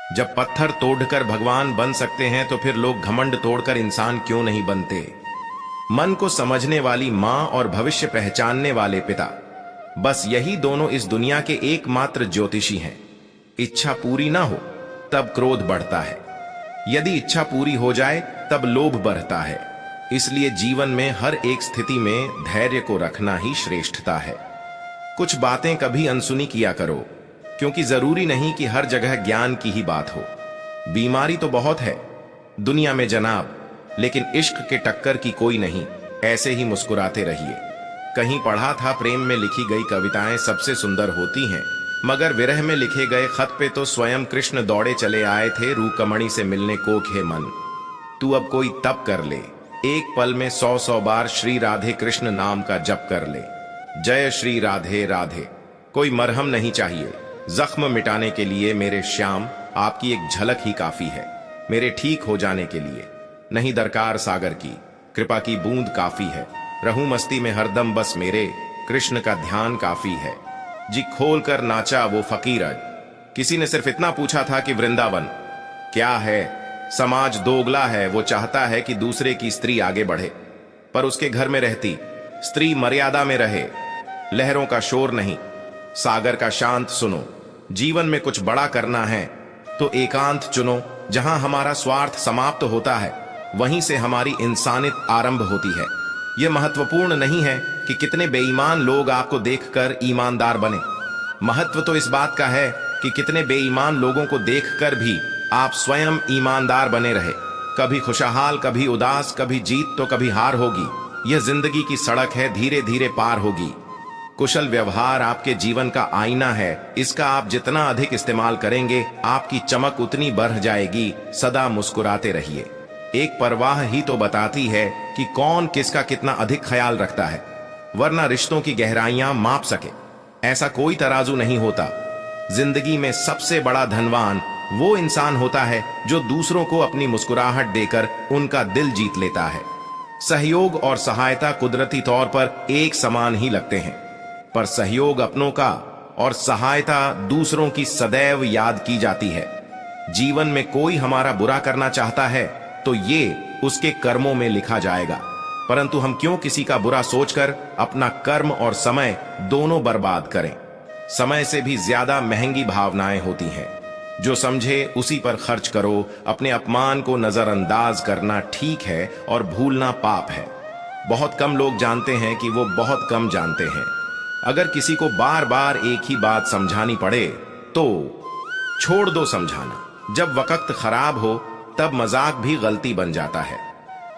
जब पत्थर तोड़कर भगवान बन सकते हैं तो फिर लोग घमंड तोड़कर इंसान क्यों नहीं बनते। मन को समझने वाली मां और भविष्य पहचानने वाले पिता, बस यही दोनों इस दुनिया के एकमात्र ज्योतिषी हैं। इच्छा पूरी ना हो तब क्रोध बढ़ता है, यदि इच्छा पूरी हो जाए तब लोभ बढ़ता है। इसलिए जीवन में हर एक स्थिति में धैर्य को रखना ही श्रेष्ठता है। कुछ बातें कभी अनसुनी किया करो, क्योंकि जरूरी नहीं कि हर जगह ज्ञान की ही बात हो। बीमारी तो बहुत है दुनिया में जनाब, लेकिन इश्क के टक्कर की कोई नहीं। ऐसे ही मुस्कुराते रहिए। कहीं पढ़ा था प्रेम में लिखी गई कविताएं सबसे सुंदर होती हैं, मगर विरह में लिखे गए खत पे तो स्वयं कृष्ण दौड़े चले आए थे रूकमणि से मिलने को खे मन। तू अब कोई तप कर ले, एक पल में 100 बार श्री राधे कृष्ण नाम का जप कर ले। जय श्री राधे राधे। कोई मरहम नहीं चाहिए जख्म मिटाने के लिए मेरे श्याम, आपकी एक झलक ही काफी है मेरे ठीक हो जाने के लिए। नहीं दरकार सागर की, कृपा की बूंद काफी है। रहूं मस्ती में हरदम बस मेरे, कृष्ण का ध्यान काफी है। जी खोल कर नाचा वो फकीर। किसी ने सिर्फ इतना पूछा था कि वृंदावन क्या है। समाज दोगला है, वो चाहता है कि दूसरे की स्त्री आगे बढ़े, पर उसके घर में रहती स्त्री मर्यादा में रहे। लहरों का शोर नहीं, सागर का शांत सुनो। जीवन में कुछ बड़ा करना है तो एकांत चुनो। जहां हमारा स्वार्थ समाप्त होता है वहीं से हमारी इंसानियत आरंभ होती है। यह महत्वपूर्ण नहीं है कि कितने बेईमान लोग आपको देखकर ईमानदार बने। महत्व तो इस बात का है कि कितने बेईमान लोगों को देखकर भी आप स्वयं ईमानदार बने रहे। कभी खुशहाल, कभी उदास, कभी जीत तो कभी हार होगी। यह जिंदगी की सड़क है, धीरे धीरे पार होगी। कुशल व्यवहार आपके जीवन का आईना है, इसका आप जितना अधिक इस्तेमाल करेंगे आपकी चमक उतनी बढ़ जाएगी। सदा मुस्कुराते रहिए। एक परवाह ही तो बताती है कि कौन किसका कितना अधिक ख्याल रखता है, वरना रिश्तों की गहराइयां माप सके ऐसा कोई तराजू नहीं होता। जिंदगी में सबसे बड़ा धनवान वो इंसान होता है जो दूसरों को अपनी मुस्कुराहट देकर उनका दिल जीत लेता है। सहयोग और सहायता कुदरती तौर पर एक समान ही लगते हैं, पर सहयोग अपनों का और सहायता दूसरों की सदैव याद की जाती है। जीवन में कोई हमारा बुरा करना चाहता है तो ये उसके कर्मों में लिखा जाएगा, परंतु हम क्यों किसी का बुरा सोचकर अपना कर्म और समय दोनों बर्बाद करें। समय से भी ज्यादा महंगी भावनाएं होती हैं। जो समझे उसी पर खर्च करो। अपने अपमान को नजरअंदाज करना ठीक है और भूलना पाप है। बहुत कम लोग जानते हैं कि वो बहुत कम जानते हैं। अगर किसी को बार बार एक ही बात समझानी पड़े तो छोड़ दो समझाना। जब वक्त खराब हो तब मजाक भी गलती बन जाता है।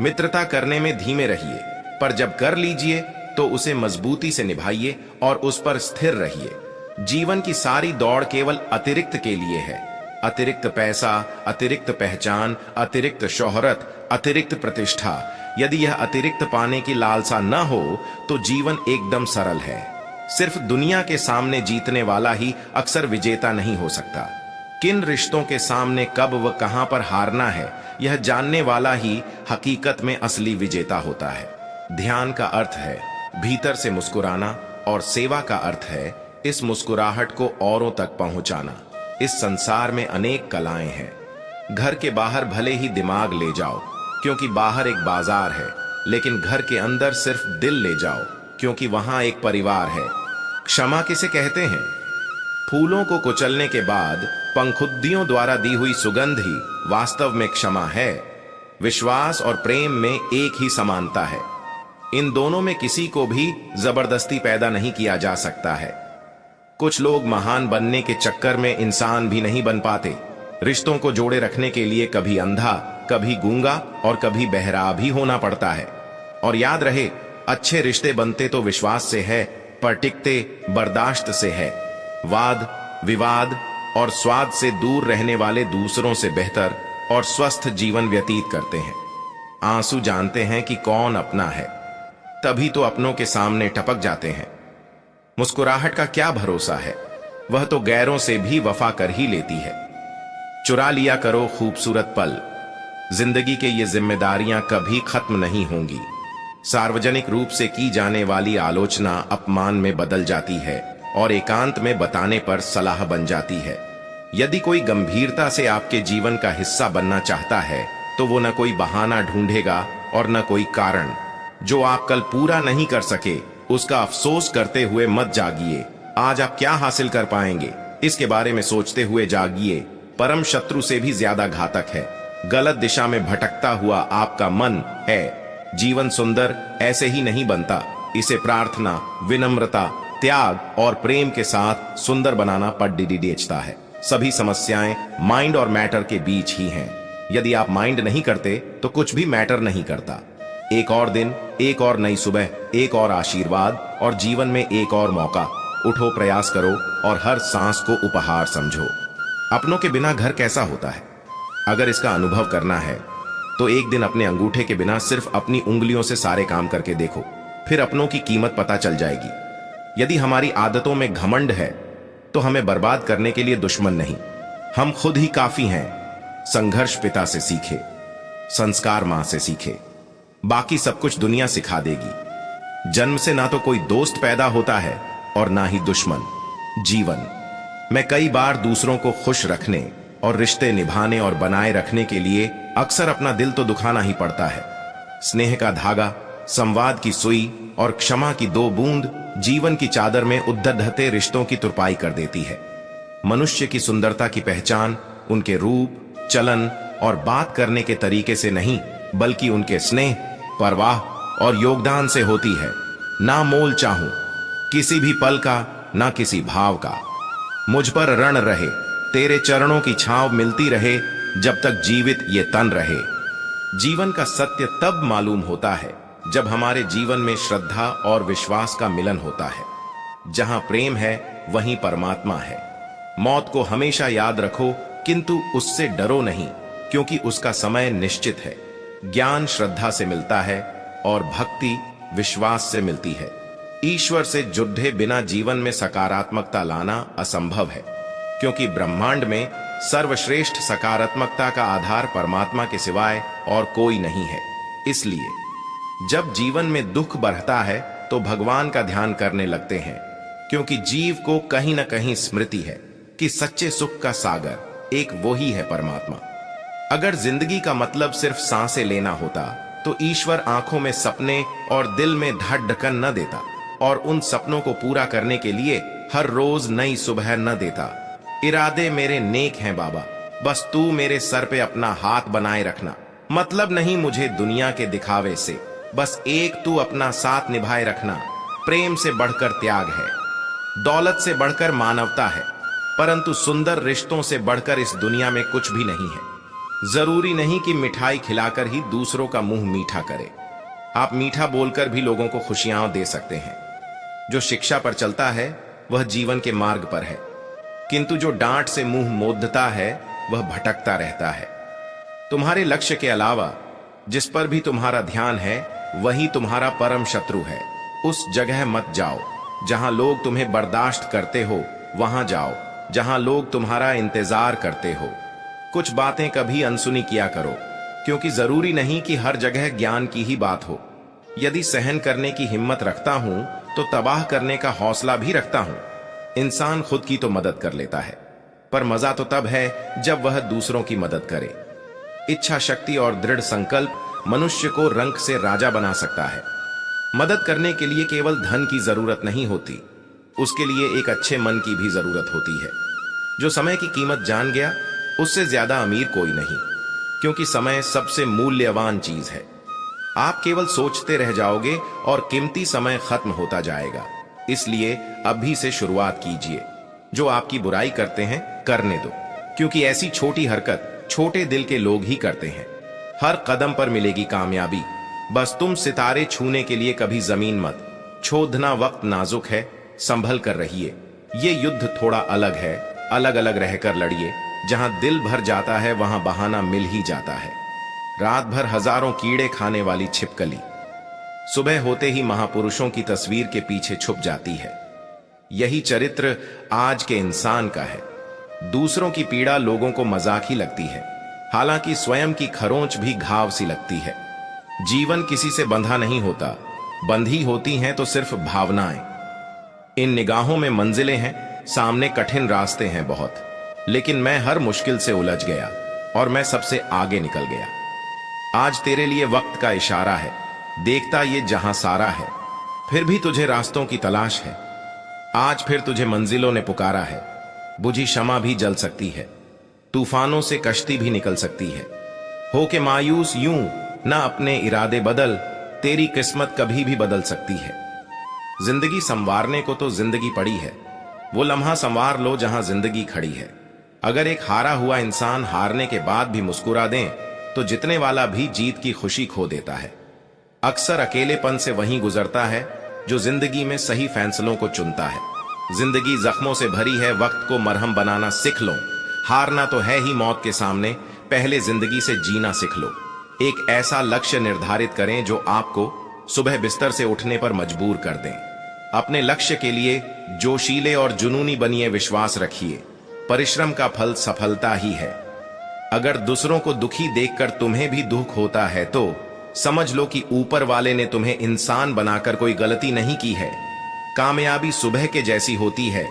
मित्रता करने में धीमे रहिए, पर जब कर लीजिए तो उसे मजबूती से निभाइए और उस पर स्थिर रहिए। जीवन की सारी दौड़ केवल अतिरिक्त के लिए है। अतिरिक्त पैसा, अतिरिक्त पहचान, अतिरिक्त शोहरत, अतिरिक्त प्रतिष्ठा। यदि यह अतिरिक्त पाने की लालसा न हो तो जीवन एकदम सरल है। सिर्फ दुनिया के सामने जीतने वाला ही अक्सर विजेता नहीं हो सकता। किन रिश्तों के सामने कब व कहां पर हारना है यह जानने वाला ही हकीकत में असली विजेता होता है। ध्यान का अर्थ है भीतर से मुस्कुराना और सेवा का अर्थ है इस मुस्कुराहट को औरों तक पहुंचाना। इस संसार में अनेक कलाएं हैं। घर के बाहर भले ही दिमाग ले जाओ क्योंकि बाहर एक बाजार है, लेकिन घर के अंदर सिर्फ दिल ले जाओ क्योंकि वहां एक परिवार है। क्षमा किसे कहते हैं? फूलों को कुचलने के बाद पंखुद्दियों द्वारा दी हुई सुगंध ही वास्तव में क्षमा है। विश्वास और प्रेम में एक ही समानता है। इन दोनों में किसी को भी जबरदस्ती पैदा नहीं किया जा सकता है। कुछ लोग महान बनने के चक्कर में इंसान भी नहीं बन पाते। रिश्तों को जोड़े रखने के लिए कभी अंधा, कभी गूंगा और कभी बहरा भी होना पड़ता है। और याद रहे, अच्छे रिश्ते बनते तो विश्वास से है, पर टिकते बर्दाश्त से है। वाद विवाद और स्वाद से दूर रहने वाले दूसरों से बेहतर और स्वस्थ जीवन व्यतीत करते हैं। आंसू जानते हैं कि कौन अपना है, तभी तो अपनों के सामने टपक जाते हैं। मुस्कुराहट का क्या भरोसा है, वह तो गैरों से भी वफा कर ही लेती है। चुरा लिया करो खूबसूरत पल। जिंदगी के ये जिम्मेदारियां कभी खत्म नहीं होंगी। सार्वजनिक रूप से की जाने वाली आलोचना अपमान में बदल जाती है और एकांत में बताने पर सलाह बन जाती है। यदि कोई गंभीरता से आपके जीवन का हिस्सा बनना चाहता है तो वो न कोई बहाना ढूंढेगा और न कोई कारण। जो आप कल पूरा नहीं कर सके उसका अफसोस करते हुए मत जागिए। आज आप क्या हासिल कर पाएंगे इसके बारे में सोचते हुए जागिए। परम शत्रु से भी ज्यादा घातक है गलत दिशा में भटकता हुआ आपका मन है। जीवन सुंदर ऐसे ही नहीं बनता, इसे प्रार्थना, विनम्रता, त्याग और प्रेम के साथ सुंदर बनाना पड़ता है। सभी समस्याएं माइंड और मैटर के बीच ही हैं। यदि आप माइंड नहीं करते तो कुछ भी मैटर नहीं करता। एक और दिन, एक और नई सुबह, एक और आशीर्वाद और जीवन में एक और मौका। उठो, प्रयास करो और हर सांस को उपहार समझो। अपनों के बिना घर कैसा होता है? अगर इसका अनुभव करना है तो एक दिन अपने अंगूठे के बिना सिर्फ अपनी उंगलियों से सारे काम करके देखो, फिर अपनों की कीमत पता चल जाएगी। यदि हमारी आदतों में घमंड है तो हमें बर्बाद करने के लिए दुश्मन नहीं, हम खुद ही काफी हैं। संघर्ष पिता से सीखे, संस्कार मां से सीखे, बाकी सब कुछ दुनिया सिखा देगी। जन्म से ना तो कोई दोस्त पैदा होता है और ना ही दुश्मन। जीवन में कई बार दूसरों को खुश रखने और रिश्ते निभाने और बनाए रखने के लिए अक्सर अपना दिल तो दुखाना ही पड़ता है। स्नेह का धागा, संवाद की सुई और क्षमा की 2 बूंद जीवन की चादर में उद्दढ़ते रिश्तों की तुरपाई कर देती है। मनुष्य की सुंदरता की पहचान उनके रूप, चलन और बात करने के तरीके से नहीं, बल्कि उनके स्नेह, परवाह और योगदान से होती है। ना मोल चाहूं किसी भी पल का, ना किसी भाव का। मुझ पर रण रहे, तेरे चरणों की छांव मिलती रहे, जब तक जीवित ये तन रहे। जीवन का सत्य तब मालूम होता है जब हमारे जीवन में श्रद्धा और विश्वास का मिलन होता है। जहां प्रेम है वहीं परमात्मा है। मौत को हमेशा याद रखो, किंतु उससे डरो नहीं, क्योंकि उसका समय निश्चित है। ज्ञान श्रद्धा से मिलता है और भक्ति विश्वास से मिलती है। ईश्वर से जुड़े बिना जीवन में सकारात्मकता लाना असंभव है, क्योंकि ब्रह्मांड में सर्वश्रेष्ठ सकारात्मकता का आधार परमात्मा के सिवाय और कोई नहीं है। इसलिए जब जीवन में दुख बढ़ता है तो भगवान का ध्यान करने लगते हैं, क्योंकि जीव को कहीं न कहीं स्मृति है कि सच्चे सुख का सागर एक वो ही है, परमात्मा। अगर जिंदगी का मतलब सिर्फ सांसें लेना होता तो ईश्वर आंखों में सपने और दिल में धड़कन न देता, और उन सपनों को पूरा करने के लिए हर रोज नई सुबह न देता। इरादे मेरे नेक हैं बाबा, बस तू मेरे सर पे अपना हाथ बनाए रखना। मतलब नहीं मुझे दुनिया के दिखावे से, बस एक तू अपना साथ निभाए रखना। प्रेम से बढ़कर त्याग है, दौलत से बढ़कर मानवता है, परंतु सुंदर रिश्तों से बढ़कर इस दुनिया में कुछ भी नहीं है। जरूरी नहीं कि मिठाई खिलाकर ही दूसरों का मुंह मीठा करे। आप मीठा बोलकर भी लोगों को खुशियां दे सकते हैं। जो शिक्षा पर चलता है वह जीवन के मार्ग पर है, किंतु जो डांट से मुंह मोदता है वह भटकता रहता है। तुम्हारे लक्ष्य के अलावा जिस पर भी तुम्हारा ध्यान है वही तुम्हारा परम शत्रु है। उस जगह मत जाओ जहां लोग तुम्हें बर्दाश्त करते हो, वहां जाओ जहां लोग तुम्हारा इंतजार करते हो। कुछ बातें कभी अनसुनी किया करो, क्योंकि जरूरी नहीं कि हर जगह ज्ञान की ही बात हो। यदि सहन करने की हिम्मत रखता हूं तो तबाह करने का हौसला भी रखता हूं। इंसान खुद की तो मदद कर लेता है, पर मजा तो तब है जब वह दूसरों की मदद करे। इच्छा शक्ति और दृढ़ संकल्प मनुष्य को रंक से राजा बना सकता है। मदद करने के लिए केवल धन की जरूरत नहीं होती, उसके लिए एक अच्छे मन की भी जरूरत होती है। जो समय की कीमत जान गया उससे ज्यादा अमीर कोई नहीं, क्योंकि समय सबसे मूल्यवान चीज है। आप केवल सोचते रह जाओगे और कीमती समय खत्म होता जाएगा। इसलिए अभी से शुरुआत कीजिए। जो आपकी बुराई करते हैं करने दो, क्योंकि ऐसी छोटी हरकत छोटे दिल के लोग ही करते हैं। हर कदम पर मिलेगी कामयाबी, बस तुम सितारे छूने के लिए कभी जमीन मत छोड़ना। वक्त नाजुक है, संभल कर रहिए। ये युद्ध थोड़ा अलग है, अलग अलग रहकर लड़िए। जहां दिल भर जाता है वहां बहाना मिल ही जाता है। रात भर हजारों कीड़े खाने वाली छिपकली सुबह होते ही महापुरुषों की तस्वीर के पीछे छुप जाती है। यही चरित्र आज के इंसान का है। दूसरों की पीड़ा लोगों को मजाक ही लगती है, हालांकि स्वयं की खरोंच भी घाव सी लगती है। जीवन किसी से बंधा नहीं होता, बंधी होती हैं तो सिर्फ भावनाएं। इन निगाहों में मंजिलें हैं, सामने कठिन रास्ते हैं बहुत। लेकिन मैं हर मुश्किल से उलझ गया और मैं सबसे आगे निकल गया। आज तेरे लिए वक्त का इशारा है, देखता ये जहां सारा है, फिर भी तुझे रास्तों की तलाश है। आज फिर तुझे मंजिलों ने पुकारा है, बुझी शमा भी जल सकती है, तूफानों से कश्ती भी निकल सकती है। हो के मायूस यूं ना अपने इरादे बदल, तेरी किस्मत कभी भी बदल सकती है। जिंदगी संवारने को तो जिंदगी पड़ी है, वो लम्हा संवार लो जहां जिंदगी खड़ी है। अगर एक हारा हुआ इंसान हारने के बाद भी मुस्कुरा दें तो जीतने वाला भी जीत की खुशी खो देता है। अक्सर अकेलेपन से वहीं गुजरता है जो जिंदगी में सही फैसलों को चुनता है। जिंदगी जख्मों से भरी है, वक्त को मरहम बनाना सीख लो। हारना तो है ही मौत के सामने, पहले जिंदगी से जीना सीख लो। एक ऐसा लक्ष्य निर्धारित करें जो आपको सुबह बिस्तर से उठने पर मजबूर कर दें। अपने लक्ष्य के लिए जोशीले और जुनूनी बनिए, विश्वास रखिए, परिश्रम का फल सफलता ही है। अगर दूसरों को दुखी देखकर तुम्हें भी दुख होता है तो समझ लो कि ऊपर वाले ने तुम्हें इंसान बनाकर कोई गलती नहीं की है। कामयाबी सुबह के जैसी होती है,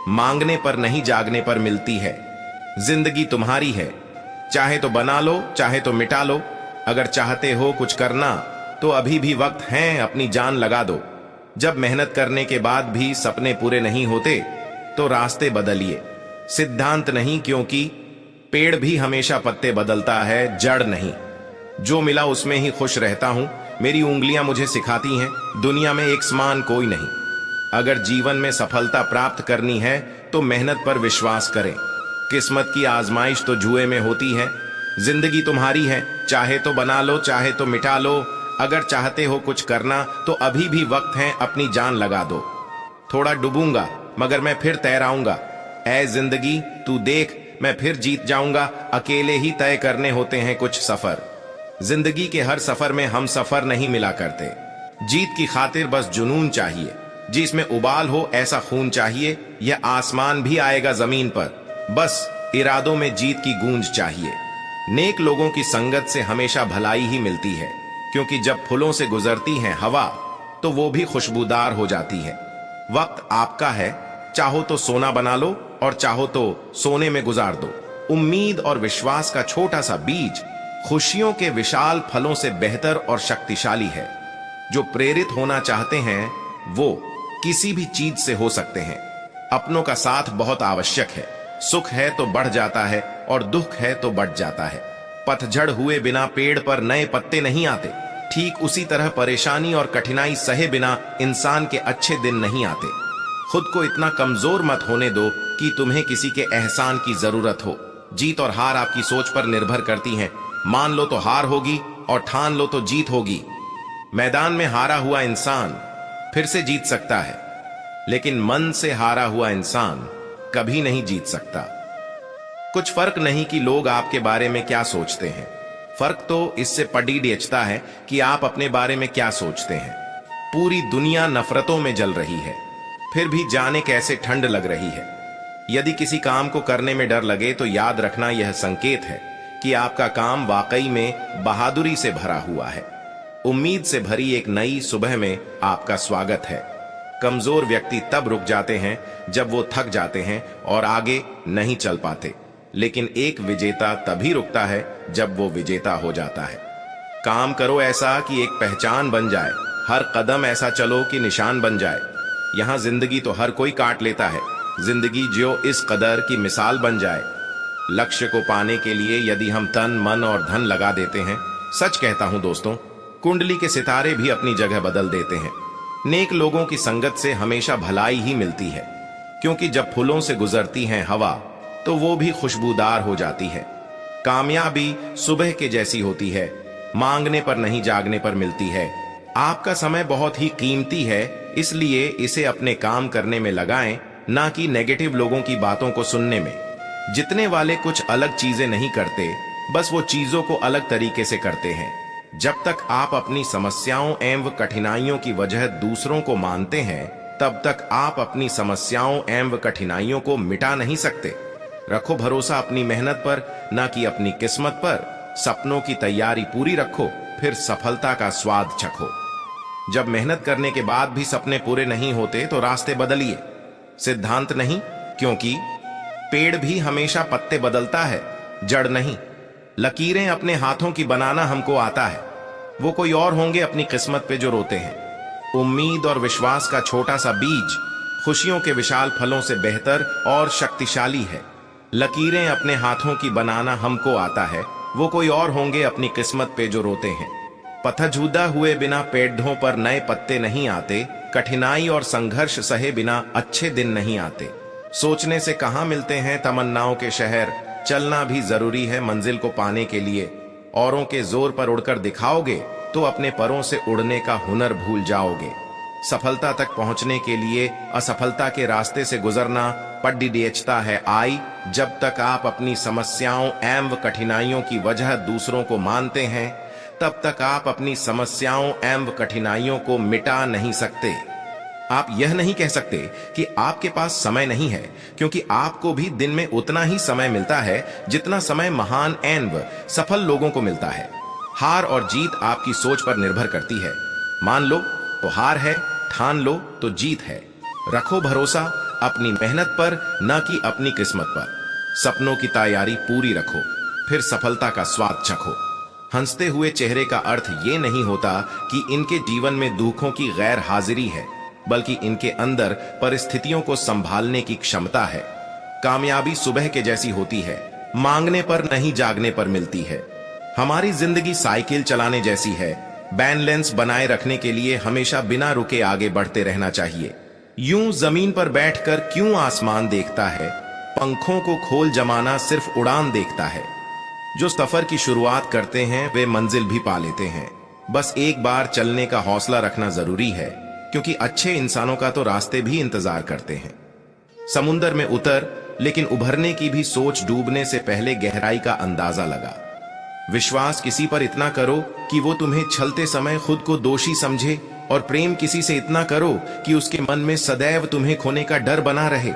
मांगने पर नहीं जागने पर मिलती है। जिंदगी तुम्हारी है, चाहे तो बना लो चाहे तो मिटा लो। अगर चाहते हो कुछ करना तो अभी भी वक्त है, अपनी जान लगा दो। जब मेहनत करने के बाद भी सपने पूरे नहीं होते तो रास्ते बदलिए। सिद्धांत नहीं, क्योंकि पेड़ भी हमेशा पत्ते बदलता है, जड़ नहीं। जो मिला उसमें ही खुश रहता हूं, मेरी उंगलियां मुझे सिखाती हैं दुनिया में एक समान कोई नहीं। अगर जीवन में सफलता प्राप्त करनी है तो मेहनत पर विश्वास करें। किस्मत की आजमाइश तो जुए में होती है। जिंदगी तुम्हारी है, चाहे तो बना लो चाहे तो मिटा लो। अगर चाहते हो कुछ करना तो अभी भी वक्त है, अपनी जान लगा दो। थोड़ा डूबूंगा मगर मैं फिर तैराऊंगा, ऐ जिंदगी तू देख मैं फिर जीत जाऊंगा। अकेले ही तय करने होते हैं कुछ सफर। जिंदगी के हर सफर में हम सफर नहीं मिला करते। जीत की खातिर बस जुनून चाहिए, जिसमें उबाल हो ऐसा खून चाहिए। यह आसमान भी आएगा जमीन पर, बस इरादों में जीत की गूंज चाहिए। नेक लोगों की संगत से हमेशा भलाई ही मिलती है, क्योंकि जब फूलों से गुजरती है हवा तो वो भी खुशबूदार हो जाती है। वक्त आपका है, चाहो तो सोना बना लो और चाहो तो सोने में गुजार दो। उम्मीद और विश्वास का छोटा सा बीज खुशियों के विशाल फलों से बेहतर और शक्तिशाली है। जो प्रेरित होना चाहते हैं वो किसी भी चीज से हो सकते हैं। अपनों का साथ बहुत आवश्यक है। सुख है तो बढ़ जाता है और दुख है तो बढ़ जाता है। पतझड़ हुए बिना पेड़ पर नए पत्ते नहीं आते। ठीक उसी तरह परेशानी और कठिनाई सहे बिना इंसान के अच्छे दिन नहीं आते। खुद को इतना कमजोर मत होने दो कि तुम्हें किसी के एहसान की जरूरत हो। जीत और हार आपकी सोच पर निर्भर करती हैं। मान लो तो हार होगी और ठान लो तो जीत होगी। मैदान में हारा हुआ इंसान फिर से जीत सकता है, लेकिन मन से हारा हुआ इंसान कभी नहीं जीत सकता। कुछ फर्क नहीं कि लोग आपके बारे में क्या सोचते हैं, फर्क तो इससे पड़ीडेचता है कि आप अपने बारे में क्या सोचते हैं। पूरी दुनिया नफरतों में जल रही है, फिर भी जाने कैसे ठंड लग रही है। यदि किसी काम को करने में डर लगे तो याद रखना यह संकेत है कि आपका काम वाकई में बहादुरी से भरा हुआ है। उम्मीद से भरी एक नई सुबह में आपका स्वागत है। कमजोर व्यक्ति तब रुक जाते हैं जब वो थक जाते हैं और आगे नहीं चल पाते, लेकिन एक विजेता तभी रुकता है जब वो विजेता हो जाता है। काम करो ऐसा कि एक पहचान बन जाए, हर कदम ऐसा चलो कि निशान बन जाए। यहां जिंदगी तो हर कोई काट लेता है, जिंदगी जो इस कदर की मिसाल बन जाए। लक्ष्य को पाने के लिए यदि हम तन मन और धन लगा देते हैं, सच कहता हूं दोस्तों, कुंडली के सितारे भी अपनी जगह बदल देते हैं। नेक लोगों की संगत से हमेशा भलाई ही मिलती है, क्योंकि जब फूलों से गुजरती है हवा तो वो भी खुशबूदार हो जाती है। कामयाबी सुबह के जैसी होती है, मांगने पर नहीं जागने पर मिलती है। आपका समय बहुत ही कीमती है, इसलिए इसे अपने काम करने में लगाएं, ना कि नेगेटिव लोगों की बातों को सुनने में। जितने वाले कुछ अलग चीजें नहीं करते, बस वो चीजों को अलग तरीके से करते हैं। जब तक आप अपनी समस्याओं एवं कठिनाइयों की वजह दूसरों को मानते हैं, तब तक आप अपनी समस्याओं एवं कठिनाइयों को मिटा नहीं सकते। रखो भरोसा अपनी मेहनत पर, ना कि अपनी किस्मत पर। सपनों की तैयारी पूरी रखो, फिर सफलता का स्वाद चखो। जब मेहनत करने के बाद भी सपने पूरे नहीं होते तो रास्ते बदलिए। सिद्धांत नहीं, क्योंकि पेड़ भी हमेशा पत्ते बदलता है, जड़ नहीं। लकीरें अपने हाथों की बनाना हमको आता है, वो कोई और होंगे अपनी किस्मत पे जो रोते हैं। उम्मीद और विश्वास का छोटा सा बीज खुशियों के विशाल फलों से बेहतर और शक्तिशाली है। लकीरें अपने हाथों की बनाना हमको आता है, वो कोई और होंगे अपनी किस्मत पे जो रोते हैं। पथजूदा हुए बिना पेड़ों पर नए पत्ते नहीं आते, कठिनाई और संघर्ष सहे बिना अच्छे दिन नहीं आते। सोचने से कहां मिलते हैं तमन्नाओं के शहर, चलना भी जरूरी है मंजिल को पाने के लिए। औरों के जोर पर उड़कर दिखाओगे तो अपने परों से उड़ने का हुनर भूल जाओगे। सफलता तक पहुंचने के लिए असफलता के रास्ते से गुजरना पड्डीडेचता है आई। जब तक आप अपनी समस्याओं एवं कठिनाइयों की वजह दूसरों को मानते हैं, तब तक आप अपनी समस्याओं एवं कठिनाइयों को मिटा नहीं सकते। आप यह नहीं कह सकते कि आपके पास समय नहीं है, क्योंकि आपको भी दिन में उतना ही समय मिलता है जितना समय महान एवं सफल लोगों को मिलता है। हार और जीत आपकी सोच पर निर्भर करती है। मान लो तो हार है, ठान लो तो जीत है। रखो भरोसा अपनी मेहनत पर, न कि अपनी किस्मत पर। सपनों की तैयारी पूरी रखो, फिर सफलता का स्वाद चखो। हंसते हुए चेहरे का अर्थ ये नहीं होता कि इनके जीवन में दुखों की गैर हाजिरी है, बल्कि इनके अंदर परिस्थितियों को संभालने की क्षमता है। कामयाबी सुबह के जैसी होती है, मांगने पर नहीं जागने पर मिलती है। हमारी जिंदगी साइकिल चलाने जैसी है, बैलेंस बनाए रखने के लिए हमेशा बिना रुके आगे बढ़ते रहना चाहिए। यूं जमीन पर बैठकर क्यों आसमान देखता है, पंखों को खोल जमाना सिर्फ उड़ान देखता है। जो सफर की शुरुआत करते हैं वे मंजिल भी पा लेते हैं। बस एक बार चलने का हौसला रखना जरूरी है, क्योंकि अच्छे इंसानों का तो रास्ते भी इंतजार करते हैं। समुंदर में उतर, लेकिन उभरने की भी सोच डूबने से पहले गहराई का अंदाजा लगा। विश्वास किसी पर इतना करो कि वो तुम्हें छलते समय खुद को दोषी समझे, और प्रेम किसी से इतना करो कि उसके मन में सदैव तुम्हें खोने का डर बना रहे।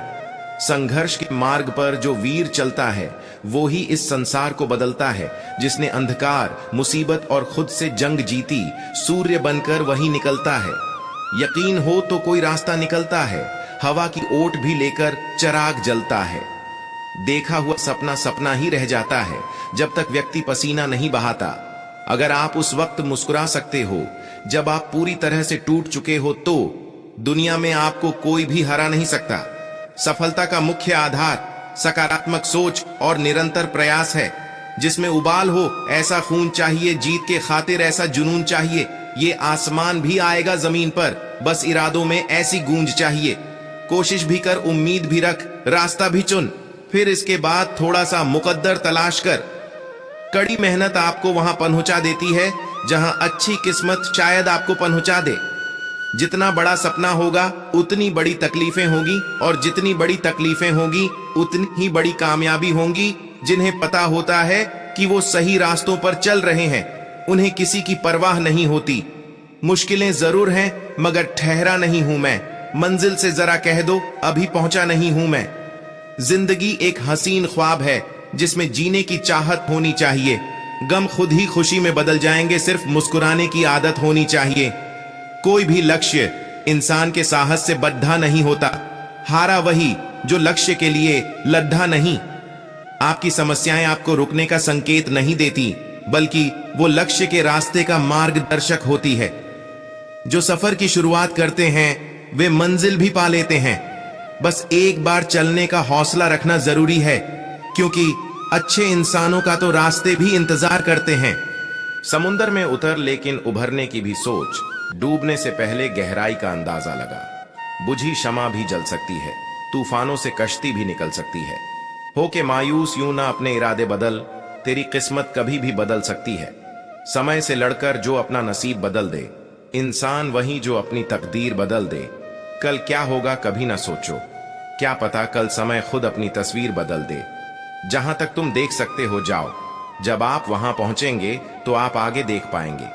संघर्ष के मार्ग पर जो वीर चलता है वो ही इस संसार को बदलता है। जिसने अंधकार, मुसीबत और खुद से जंग जीती, सूर्य बनकर वही निकलता है। यकीन हो तो कोई रास्ता निकलता है, हवा की ओट भी लेकर चिराग जलता है। देखा हुआ सपना सपना ही रह जाता है जब तक व्यक्ति पसीना नहीं बहाता। अगर आप उस वक्त मुस्कुरा सकते हो जब आप पूरी तरह से टूट चुके हो, तो दुनिया में आपको कोई भी हरा नहीं सकता। सफलता का मुख्य आधार सकारात्मक सोच और निरंतर प्रयास है। जिसमें उबाल हो ऐसा खून चाहिए, जीत के खातिर ऐसा जुनून चाहिए। ये आसमान भी आएगा जमीन पर, बस इरादों में ऐसी गूंज चाहिए। कोशिश भी कर, उम्मीद भी रख, रास्ता भी चुन, फिर इसके बाद थोड़ा सा मुकद्दर तलाश कर। कड़ी मेहनत आपको वहां पहुंचा देती है जहां अच्छी किस्मत शायद आपको पहुंचा दे। जितना बड़ा सपना होगा उतनी बड़ी तकलीफें होगी, और जितनी बड़ी तकलीफें होगी उतनी ही बड़ी कामयाबी होंगी। जिन्हें पता होता है कि वो सही रास्तों पर चल रहे हैं, उन्हें किसी की परवाह नहीं होती। मुश्किलें जरूर हैं मगर ठहरा नहीं हूं मैं। मंजिल से जरा कह दो अभी पहुंचा नहीं हूं मैं। जिंदगी एक हसीन ख्वाब है जिसमें जीने की चाहत होनी चाहिए। गम खुद ही खुशी में बदल जाएंगे, सिर्फ मुस्कुराने की आदत होनी चाहिए। कोई भी लक्ष्य इंसान के साहस से बद्धा नहीं होता। हारा वही जो लक्ष्य के लिए लद्धा नहीं। आपकी समस्याएं आपको रुकने का संकेत नहीं देती, बल्कि वो लक्ष्य के रास्ते का मार्गदर्शक होती है। जो सफर की शुरुआत करते हैं वे मंजिल भी पा लेते हैं। बस एक बार चलने का हौसला रखना जरूरी है, क्योंकि अच्छे इंसानों का तो रास्ते भी इंतजार करते हैं। समुंदर में उतर, लेकिन उभरने की भी सोच। डूबने से पहले गहराई का अंदाजा लगा। बुझी शमा भी जल सकती है, तूफानों से कश्ती भी निकल सकती है। हो के मायूस यूं ना अपने इरादे बदल, तेरी किस्मत कभी भी बदल सकती है। समय से लड़कर जो अपना नसीब बदल दे, इंसान वही जो अपनी तकदीर बदल दे। कल क्या होगा कभी ना सोचो, क्या पता कल समय खुद अपनी तस्वीर बदल दे। जहां तक तुम देख सकते हो जाओ, जब आप वहां पहुंचेंगे तो आप आगे देख पाएंगे।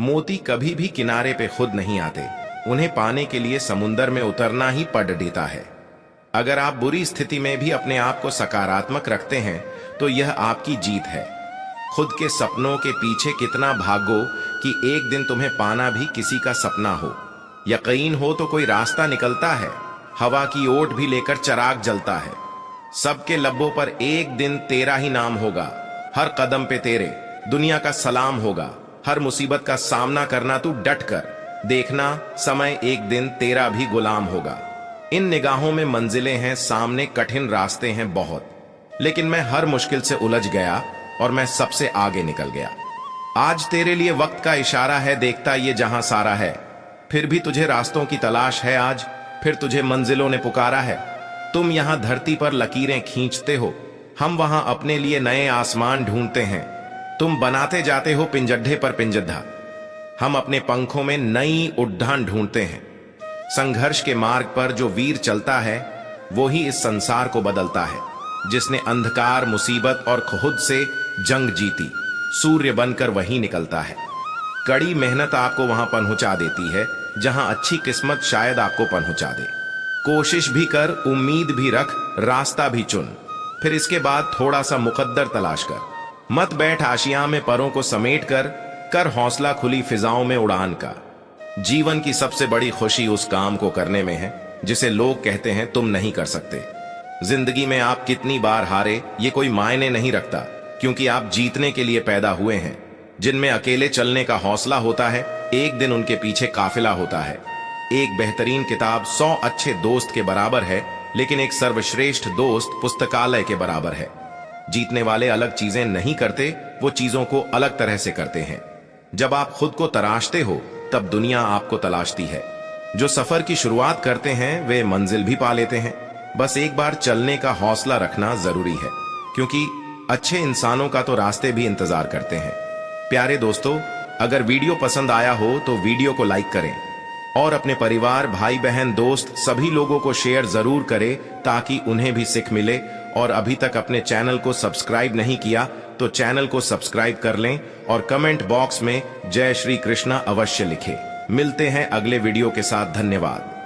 मोती कभी भी किनारे पे खुद नहीं आते, उन्हें पाने के लिए समुंदर में उतरना ही पड़ देता है। अगर आप बुरी स्थिति में भी अपने आप को सकारात्मक रखते हैं तो यह आपकी जीत है। खुद के सपनों के पीछे कितना भागो कि एक दिन तुम्हें पाना भी किसी का सपना हो। यकीन हो तो कोई रास्ता निकलता है, हवा की ओट भी लेकर चिराग जलता है। सबके लब्बों पर एक दिन तेरा ही नाम होगा, हर कदम पे तेरे दुनिया का सलाम होगा। हर मुसीबत का सामना करना तू डट कर, देखना समय एक दिन तेरा भी गुलाम होगा। इन निगाहों में मंजिलें हैं, सामने कठिन रास्ते हैं बहुत, लेकिन मैं हर मुश्किल से उलझ गया और मैं सबसे आगे निकल गया। आज तेरे लिए वक्त का इशारा है, देखता ये जहां सारा है, फिर भी तुझे रास्तों की तलाश है आज, फिर तुझे मंजिलों ने पुकारा है। तुम यहां धरती पर लकीरें खींचते हो, हम वहां अपने लिए नए आसमान ढूंढते हैं। तुम बनाते जाते हो पिंजड्ढे पर पिंजड्ढा, हम अपने पंखों में नई उड़ान ढूंढते हैं। संघर्ष के मार्ग पर जो वीर चलता है वो ही इस संसार को बदलता है। जिसने अंधकार, मुसीबत और खुद से जंग जीती, सूर्य बनकर वही निकलता है। कड़ी मेहनत आपको वहां पहुंचा देती है जहां अच्छी किस्मत शायद आपको पहुंचा दे। कोशिश भी कर, उम्मीद भी रख, रास्ता भी चुन, फिर इसके बाद थोड़ा सा मुकद्दर तलाश कर। मत बैठ आशियां में परों को समेट कर हौसला खुली फिजाओं में उड़ान का। जीवन की सबसे बड़ी खुशी उस काम को करने में है जिसे लोग कहते हैं तुम नहीं कर सकते। जिंदगी में आप कितनी बार हारे ये कोई मायने नहीं रखता, क्योंकि आप जीतने के लिए पैदा हुए हैं। जिनमें अकेले चलने का हौसला होता है, एक दिन उनके पीछे काफिला होता है। एक बेहतरीन किताब 100 अच्छे दोस्त के बराबर है, लेकिन एक सर्वश्रेष्ठ दोस्त पुस्तकालय के बराबर है। जीतने वाले अलग चीजें नहीं करते, वो चीजों को अलग तरह से करते हैं। जब आप खुद को तराशते हो तब दुनिया आपको तलाशती है। जो सफर की शुरुआत करते हैं वे मंजिल भी पा लेते हैं। बस एक बार चलने का हौसला रखना जरूरी है, क्योंकि अच्छे इंसानों का तो रास्ते भी इंतजार करते हैं। प्यारे दोस्तों, अगर वीडियो पसंद आया हो तो वीडियो को लाइक करें और अपने परिवार, भाई बहन, दोस्त सभी लोगों को शेयर जरूर करें ताकि उन्हें भी सीख मिले। और अभी तक अपने चैनल को सब्सक्राइब नहीं किया तो चैनल को सब्सक्राइब कर लें और कमेंट बॉक्स में जय श्री कृष्णा अवश्य लिखें। मिलते हैं अगले वीडियो के साथ। धन्यवाद।